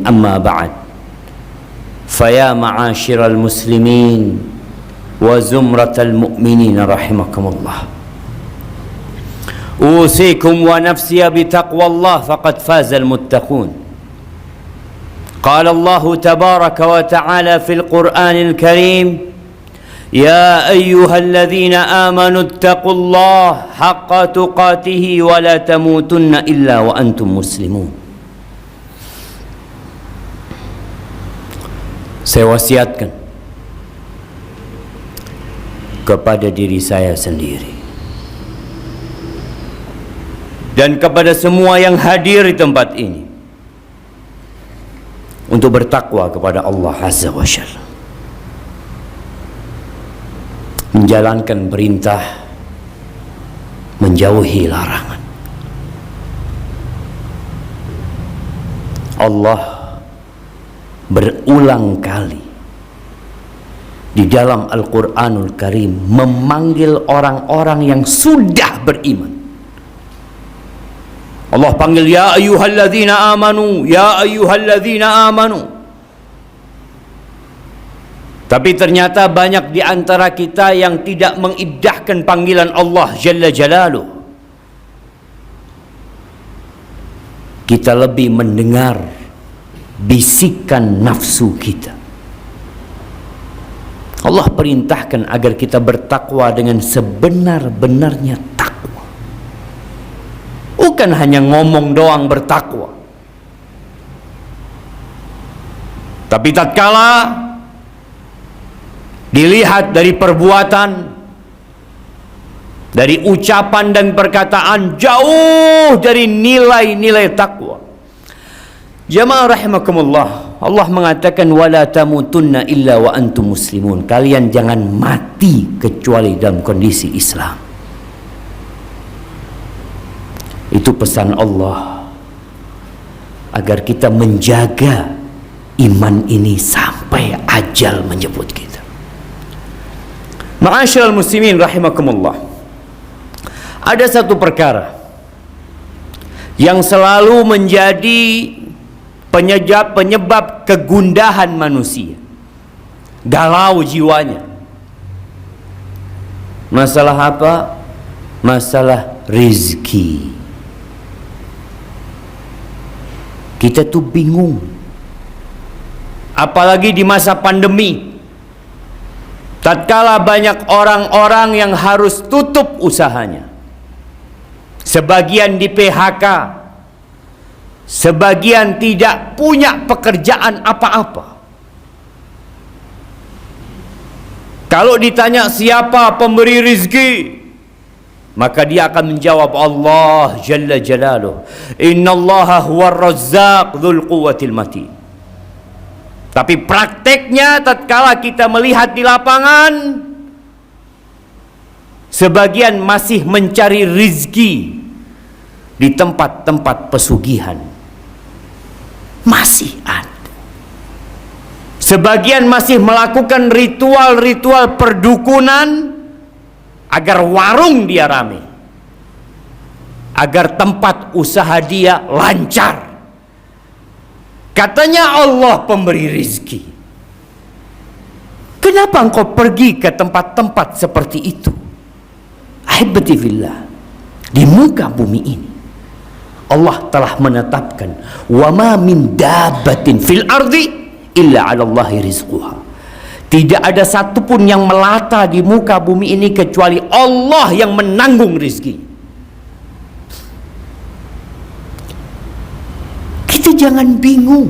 أما بعد فيا معاشر المسلمين وزمرة المؤمنين رحمكم الله أوصيكم ونفسي بتقوى الله فقد فاز المتقون قال الله تبارك وتعالى في القرآن الكريم يا أيها الذين آمنوا اتقوا الله حق تقاته ولا تموتن إلا وأنتم مسلمون. Saya wasiatkan kepada diri saya sendiri dan kepada semua yang hadir di tempat ini untuk bertakwa kepada Allah Azza wa Jalla, menjalankan perintah, menjauhi larangan. Allah berulang kali di dalam Al-Quranul Karim memanggil orang-orang yang sudah beriman. Allah panggil ya ayyuhalladzina amanu, ya ayyuhalladzina amanu. Tapi ternyata banyak di antara kita yang tidak mengindahkan panggilan Allah Jalla Jalaluh. Kita lebih mendengar bisikan nafsu kita. Allah perintahkan agar kita bertakwa dengan sebenar-benarnya takwa. Bukan hanya ngomong doang bertakwa, tapi tatkala dilihat dari perbuatan, dari ucapan dan perkataan jauh dari nilai-nilai takwa. Jamaah rahimakumullah, Allah mengatakan wala tamutunna illa wa antum muslimun. Kalian jangan mati kecuali dalam kondisi Islam. Itu pesan Allah agar kita menjaga iman ini sampai ajal menjemput kita. Ma'asyiral muslimin rahimakumullah, ada satu perkara yang selalu menjadi penyebab kegundahan manusia, galau jiwanya. Masalah apa? Masalah rezeki. Kita tuh bingung, apalagi di masa pandemi, tatkala banyak orang-orang yang harus tutup usahanya, sebagian di PHK, sebagian tidak punya pekerjaan apa-apa. Kalau ditanya siapa pemberi rizki, maka dia akan menjawab Allah Jalla Jalaluh. Innallaha huwar razzaq dzul quwwatil matin. Tapi prakteknya tatkala kita melihat di lapangan, sebagian masih mencari rizki di tempat-tempat pesugihan. Masih ada. Sebagian masih melakukan ritual-ritual perdukunan agar warung dia rame, agar tempat usaha dia lancar. Katanya Allah pemberi rizki. Kenapa engkau pergi ke tempat-tempat seperti itu? Ahibati fillah, di muka bumi ini Allah telah menetapkan wa ma min dabbatin fil ardi illa 'ala Allahi rizquha. Tidak ada satupun yang melata di muka bumi ini kecuali Allah yang menanggung rizki. Kita jangan bingung,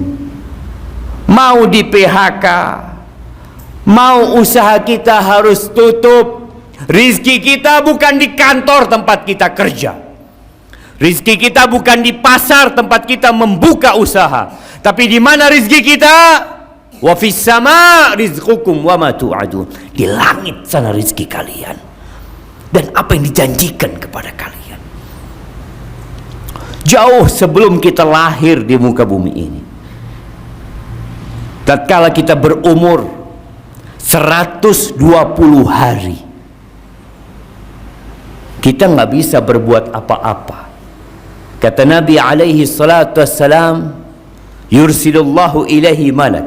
mau di PHK, mau usaha kita harus tutup. Rizki kita bukan di kantor tempat kita kerja, rizki kita bukan di pasar tempat kita membuka usaha, tapi di mana rizki kita? Wa fis sama rizqukum wa ma tu'adun. Di langit sana rizki kalian dan apa yang dijanjikan kepada kalian. Jauh sebelum kita lahir di muka bumi ini, tatkala kita berumur 120 hari, kita nggak bisa berbuat apa-apa. Kata Nabi alaihi salatu wassalam, Yursilullahu ilaihi malak.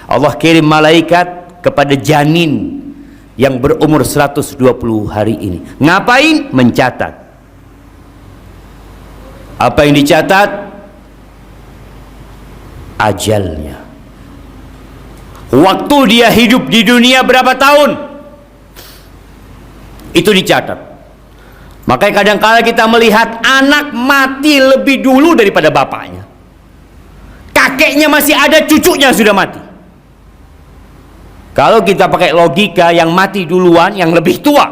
Allah kirim malaikat kepada janin yang berumur 120 hari ini. Ngapain? Mencatat. Apa yang dicatat? Ajalnya. Waktu dia hidup di dunia berapa tahun? Itu dicatat. Makanya kadang-kala kita melihat anak mati lebih dulu daripada bapaknya. Kakeknya masih ada, cucunya sudah mati. Kalau kita pakai logika, yang mati duluan yang lebih tua.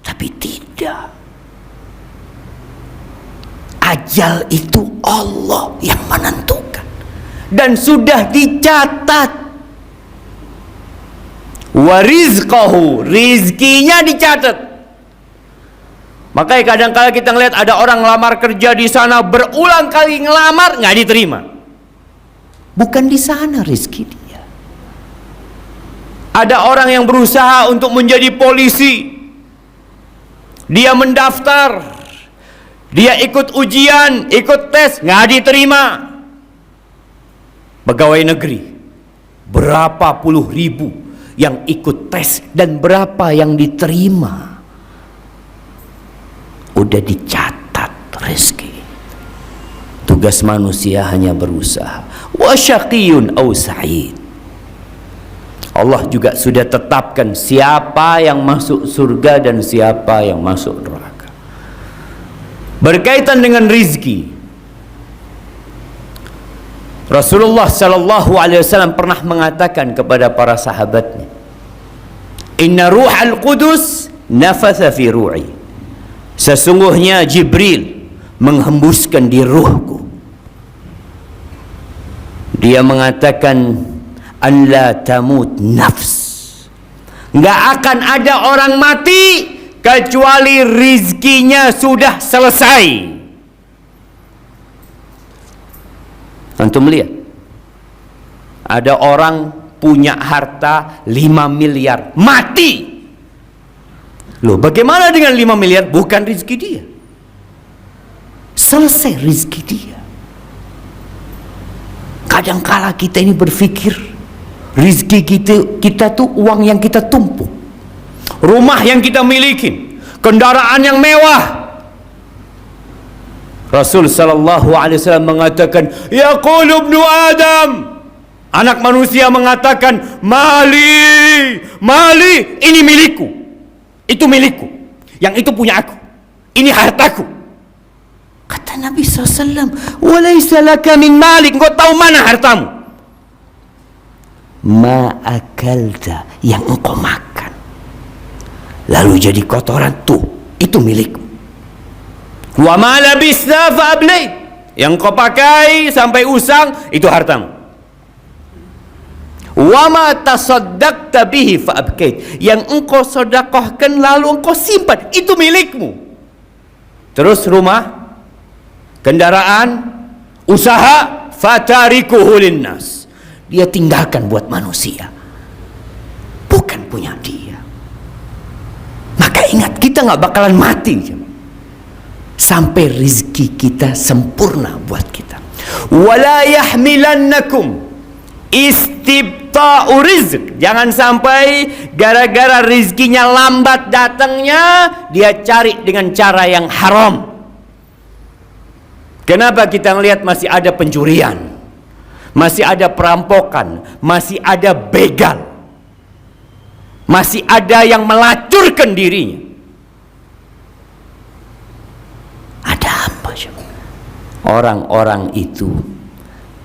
Tapi tidak. Ajal itu Allah yang menentukan. Dan sudah dicatat. Wa rizqahu, rizkinya dicatat. Makanya kadang-kala kita ngeliat ada orang ngelamar kerja di sana, berulang kali ngelamar nggak diterima. Bukan di sana rizki dia. Ada orang yang berusaha untuk menjadi polisi, dia mendaftar, dia ikut ujian, ikut tes, nggak diterima. Pegawai negeri, berapa puluh ribu yang ikut tes dan berapa yang diterima. Udah dicatat rezeki. Tugas manusia hanya berusaha. Wa syaqiyun aw sa'id. Allah juga sudah tetapkan siapa yang masuk surga dan siapa yang masuk neraka. Berkaitan dengan rizki, Rasulullah sallallahu alaihi wasallam pernah mengatakan kepada para sahabatnya, "Inna ruhal qudus nafatha fi ru'i." Sesungguhnya Jibril menghembuskan di ruhku. Dia mengatakan, "An la tamut nafs." Enggak akan ada orang mati kecuali rizkinya sudah selesai. Antum lihat, ada orang punya harta 5 miliar, mati. Loh, bagaimana dengan 5 miliar? Bukan rizki dia. Selesai rizki dia. Kadangkala kita ini berpikir, rizki kita tuh uang yang kita tumpuk, rumah yang kita miliki, kendaraan yang mewah. Rasul sallallahu alaihi wasallam mengatakan, yaqulu ibnu Adam, anak manusia mengatakan, mali, mali, ini milikku, itu milikku, yang itu punya aku, ini hartaku. Kata Nabi SAW, walaysa laka min malik, engkau tahu mana hartamu? Ma akalta, yang engkau makan lalu jadi kotoran, tuh, itu milikmu. Wa ma labisna fa ablait, yang kau pakai sampai usang, itu hartamu. Wa ma tasaddaqta bihi fa abkait, yang engkau sedekahkan lalu engkau simpan, itu milikmu. Terus rumah, kendaraan, usaha, fatarikuhu linnas, dia tinggalkan buat manusia, bukan punya dia. Maka ingat, kita nggak bakalan mati sampai rizki kita sempurna buat kita. Wala yahmilannakum istibta'u rizq, jangan sampai gara-gara rizkinya lambat datangnya, dia cari dengan cara yang haram. Kenapa kita melihat masih ada pencurian, masih ada perampokan, masih ada begal, masih ada yang melacurkan dirinya? Ada apa? Orang-orang itu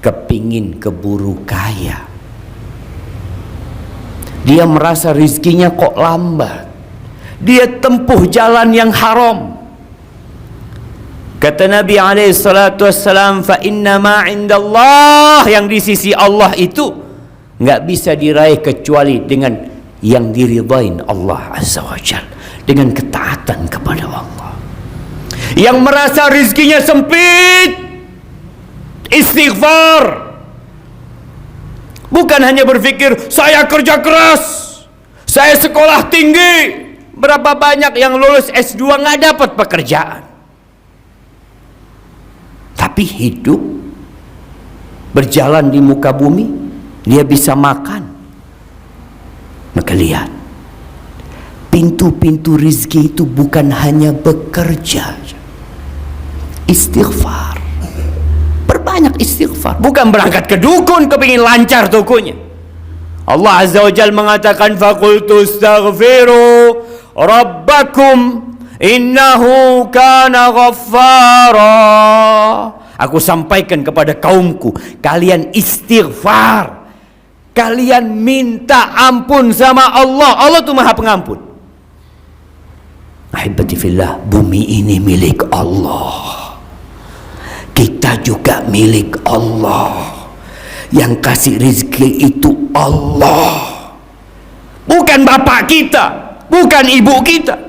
kepingin keburu kaya. Dia merasa rizkinya kok lambat, dia tempuh jalan yang haram. Kata Nabi SAW, fa inna ma indallah, yang di sisi Allah itu nggak bisa diraih kecuali dengan yang diridhain Allah Azza wa Jalla, dengan ketaatan kepada Allah. Yang merasa rizkinya sempit, istighfar. Bukan hanya berpikir, saya kerja keras, saya sekolah tinggi. Berapa banyak yang lulus S2 nggak dapat pekerjaan, tapi hidup berjalan di muka bumi, dia bisa makan. Maka lihat, pintu-pintu rizki itu bukan hanya bekerja, istighfar. Perbanyak istighfar. Bukan berangkat ke dukun kepingin lancar tokonya. Allah Azza wa Jalla mengatakan, faqultu astaghfiru rabbakum innahu kana ghaffara. Aku sampaikan kepada kaumku, kalian istighfar, kalian minta ampun sama Allah. Allah itu Maha Pengampun. Ahibati fillah, bumi ini milik Allah, kita juga milik Allah. Yang kasih rezeki itu Allah, bukan bapak kita, bukan ibu kita.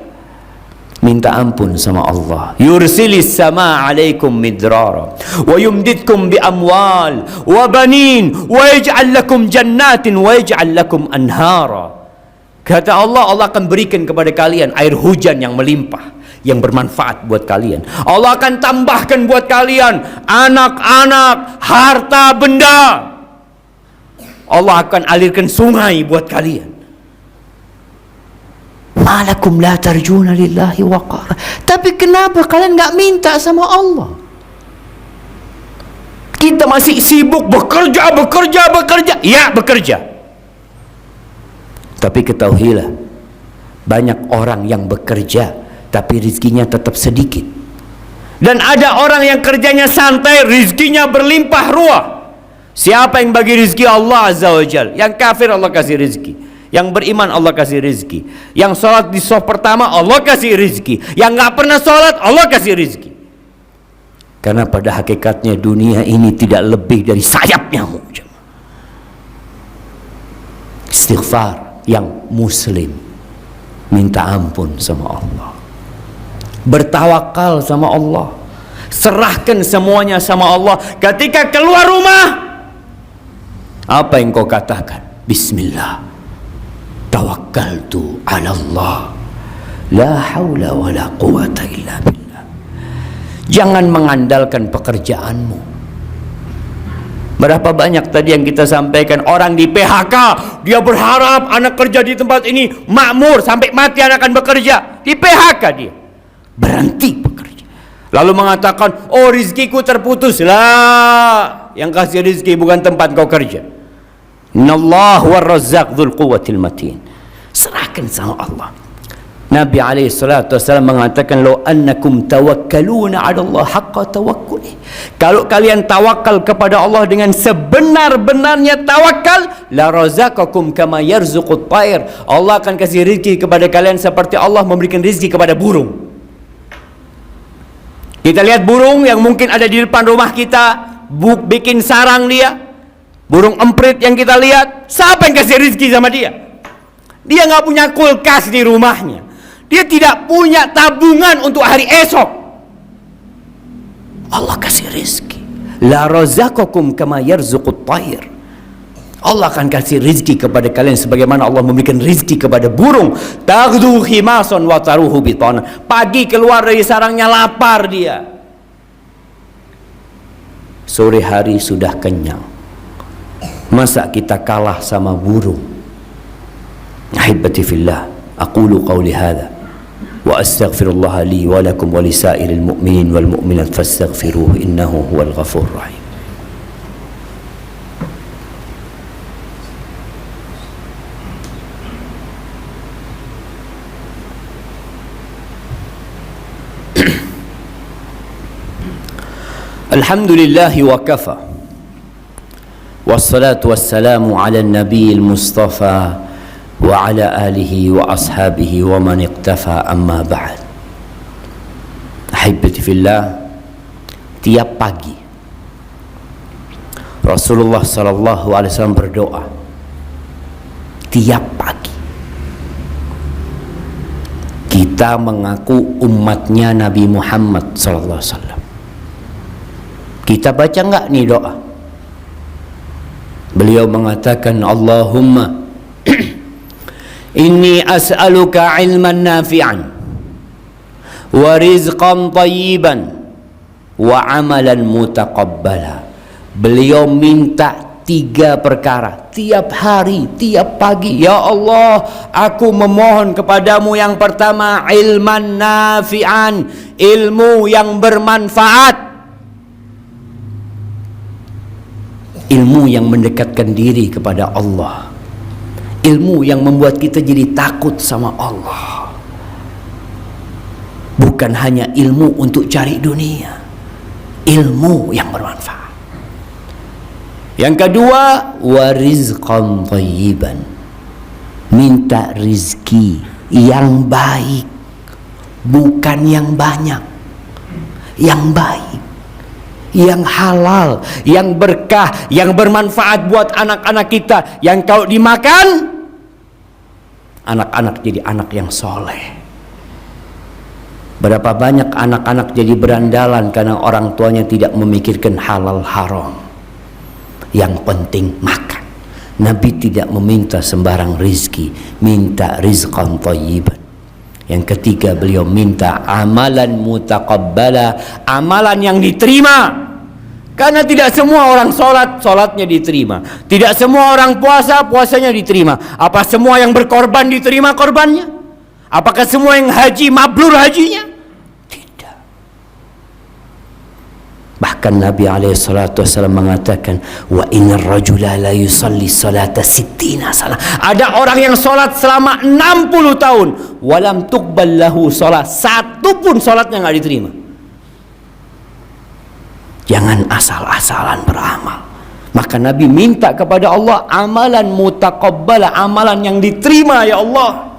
Minta ampun sama Allah. Yursilis sama alaikum midrara wa yumdidkum bi amwal wa banin wa yaj'al lakum jannatin wa yaj'al lakum anhara. Kata Allah, Allah akan berikan kepada kalian air hujan yang melimpah, yang bermanfaat buat kalian. Allah akan tambahkan buat kalian anak-anak, harta benda. Allah akan alirkan sungai buat kalian. Malakum la tarjuna lillahi waqara. Tapi kenapa kalian nggak minta sama Allah? Kita masih sibuk bekerja. Ya, bekerja. Tapi ketahuilah, banyak orang yang bekerja tapi rizkinya tetap sedikit. Dan ada orang yang kerjanya santai, rizkinya berlimpah ruah. Siapa yang bagi rizki? Allah Azza wa Jalla. Yang kafir Allah kasih rizki, yang beriman Allah kasih rizki, yang sholat di saf pertama Allah kasih rizki, yang gak pernah sholat Allah kasih rizki. Karena pada hakikatnya dunia ini tidak lebih dari sayap nyamuk. Istighfar yang muslim, minta ampun sama Allah, bertawakal sama Allah, serahkan semuanya sama Allah. Ketika keluar rumah, apa yang kau katakan? Bismillah, tawakkaltu ala Allah, la haula wa la quwata illa billah. Jangan mengandalkan pekerjaanmu. Berapa banyak tadi yang kita sampaikan, orang di PHK, dia berharap anak kerja di tempat ini makmur sampai mati anak akan bekerja. Di PHK dia berhenti bekerja, lalu mengatakan, oh rizkiku terputus. Lah, yang kasih rizki bukan tempat kau kerja. Innallah war-razzaq dzul quwwatil matin. Serahkan sama Allah. Nabi SAW mengatakan, lo annakum tawakkaluna 'ala Allah haqqa tawakkuli. Kalau kalian tawakal kepada Allah dengan sebenar-benarnya tawakal, la razaqakum kama yarzuqut thair. Allah akan kasih rezeki kepada kalian seperti Allah memberikan rezeki kepada burung. Kita lihat burung yang mungkin ada di depan rumah kita, bikin sarang dia. Burung emprit yang kita lihat, siapa yang kasih rezeki sama dia? Dia nggak punya kulkas di rumahnya. Dia tidak punya tabungan untuk hari esok. Allah kasih rezeki. La razaqakum kama yarzuqut thair. Allah akan kasih rezeki kepada kalian sebagaimana Allah memberikan rezeki kepada burung. Taghdu khimasan wa taruhu bitana. Pagi keluar dari sarangnya lapar dia, sore hari sudah kenyang. Masa kita kalah sama burung? Ahibati fillah, aqulu qawli hadha wa astaghfirullah li wa lakum wa lisairil mu'minin wal mu'minat fastaghfiruhu innahu huwal ghafurur rahim. Alhamdulillah wa kafa, wassalatu wassalamu ala nabiyil mustafa wa ala alihi wa ashabihi wa man iqtafa, amma ba'd. Ahibati fillah, tiap pagi Rasulullah sallallahu alaihi wasallam berdoa. Tiap pagi kita mengaku umatnya Nabi Muhammad sallallahu alaihi wasallam. Kita baca enggak nih doa? Beliau mengatakan, Allahumma inni as'aluka ilman nafi'an wa rizqan tayyiban wa amalan mutaqabbala Beliau minta 3 perkara tiap hari, tiap pagi. Ya Allah, aku memohon kepadamu yang pertama, ilman nafi'an, ilmu yang bermanfaat, ilmu yang mendekatkan diri kepada Allah, ilmu yang membuat kita jadi takut sama Allah, bukan hanya ilmu untuk cari dunia, ilmu yang bermanfaat. Yang kedua, warizqan thayyiban, minta rizki yang baik, bukan yang banyak, yang baik, yang halal, yang berkah, yang bermanfaat buat anak-anak kita, yang kalau dimakan anak-anak jadi anak yang soleh. Berapa banyak anak-anak jadi berandalan karena orang tuanya tidak memikirkan halal haram. Yang penting makan. Nabi tidak meminta sembarang rizki, minta rizqan thayyiban. Yang ketiga, beliau minta amalan mutaqabbala, amalan yang diterima. Karena tidak semua orang sholat, sholatnya diterima. Tidak semua orang puasa, puasanya diterima. Apa semua yang berkorban diterima korbannya? Apakah semua yang haji mabrur hajinya? Bahkan Nabi SAW mengatakan, wa innar rajula la yusalli salata 60 salah. Ada orang yang solat selama 60 tahun, walam tuqbal lahu salat, satu pun solatnya nggak diterima. Jangan asal-asalan beramal. Maka Nabi minta kepada Allah amalan mutaqabbala, amalan yang diterima ya Allah.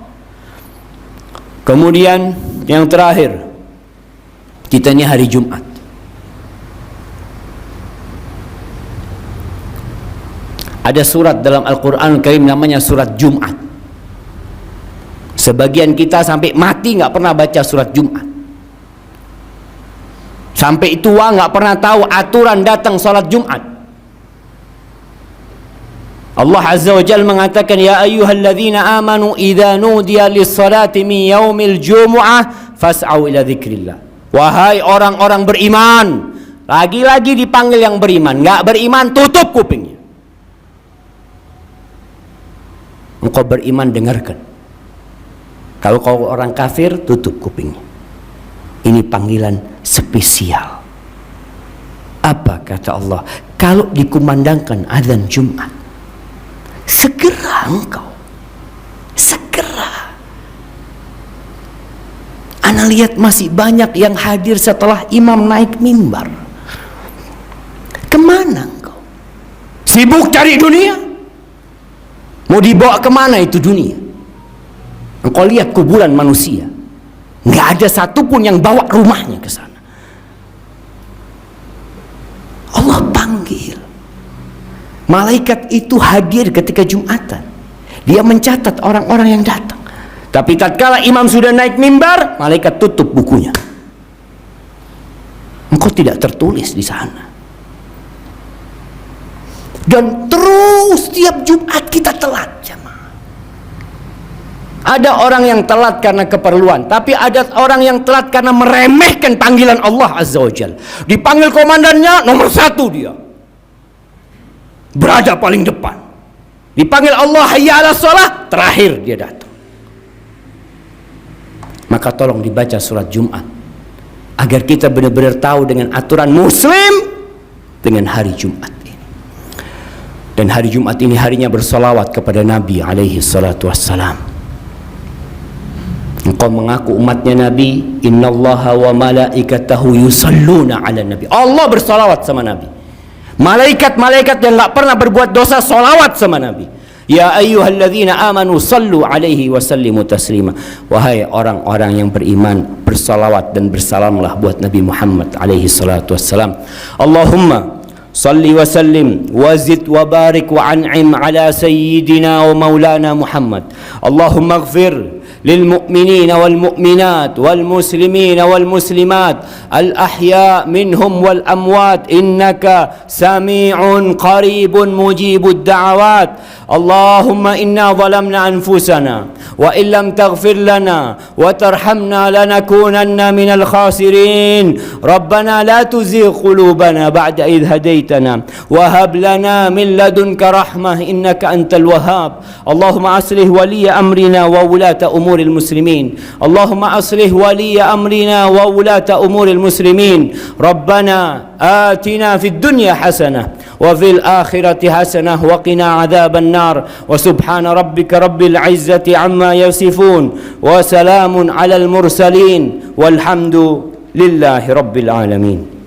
Kemudian yang terakhir, kita ini hari Jumat. Ada surat dalam Al-Quran Karim namanya surat Jumat. Sebagian kita sampai mati nggak pernah baca surat Jumat. Sampai tua nggak pernah tahu aturan datang salat Jumat. Allah Azza wa Jalla mengatakan, ya ayyuhalladzina amanu idza nudiya lis-salati min yaumil jumu'ah fas'au ila dzikrillah. Wahai orang-orang beriman, lagi-lagi dipanggil yang beriman. Nggak beriman tutup kupingnya. Engkau beriman dengarkan. Kalau kau orang kafir tutup kupingnya. Ini panggilan spesial. Apa kata Allah? Kalau dikumandangkan azan Jumat, segera engkau, segera. Ana lihat masih banyak yang hadir setelah imam naik mimbar. Kemana engkau? Sibuk cari dunia? Mau dibawa kemana itu dunia? Engkau lihat kuburan manusia, nggak ada satupun yang bawa rumahnya ke sana. Allah panggil. Malaikat itu hadir ketika Jumatan. Dia mencatat orang-orang yang datang. Tapi tatkala imam sudah naik mimbar, malaikat tutup bukunya. Engkau tidak tertulis di sana. Dan terus tiap Jumat kita telat, jemaah. Ada orang yang telat karena keperluan, tapi ada orang yang telat karena meremehkan panggilan Allah Azza wa Jalla. Dipanggil komandannya, nomor 1 dia, berada paling depan. Dipanggil Allah hayya ala shalah, terakhir dia datang. Maka tolong dibaca surat Jumat agar kita benar-benar tahu dengan aturan muslim dengan hari Jumat. Dan hari Jumat ini harinya bersolawat kepada Nabi alaihi salatu wassalam. Engkau mengaku umatnya Nabi, innallaha wa malaikatahu yusalluna ala Nabi. Allah bersolawat sama Nabi. Malaikat-malaikat yang gak pernah berbuat dosa solawat sama Nabi. Ya ayyuhalladzina amanu sallu alaihi wa sallimu taslima. Wahai orang-orang yang beriman, bersolawat dan bersalamlah buat Nabi Muhammad alaihi salatu wassalam. Allahumma salli wa sallim wa zid wa barik wa an'im ala sayyidina wa maulana Muhammad. Allahumma ighfir للمؤمنين والمؤمنات والمسلمين والمسلمات الأحياء منهم والأموات إنك سميع قريب مجيب الدعوات. اللهم إنا ظلمنا أنفسنا وإن لم تغفر لنا وترحمنا لنكونن من الخاسرين. ربنا لا تزغ قلوبنا بعد إذ هديتنا وهب لنا من لدنك رحمة إنك أنت الوهاب. اللهم أصلح ولي أمرنا وولاة أمور المسلمين. اللهم أصلح ولي أمرنا وولاة أمور المسلمين. ربنا آتنا في الدنيا حسنة وفي الآخرة حسنة وقنا عذاب النار. وسبحان ربك رب العزة عما يصفون وسلام على المرسلين والحمد لله رب العالمين.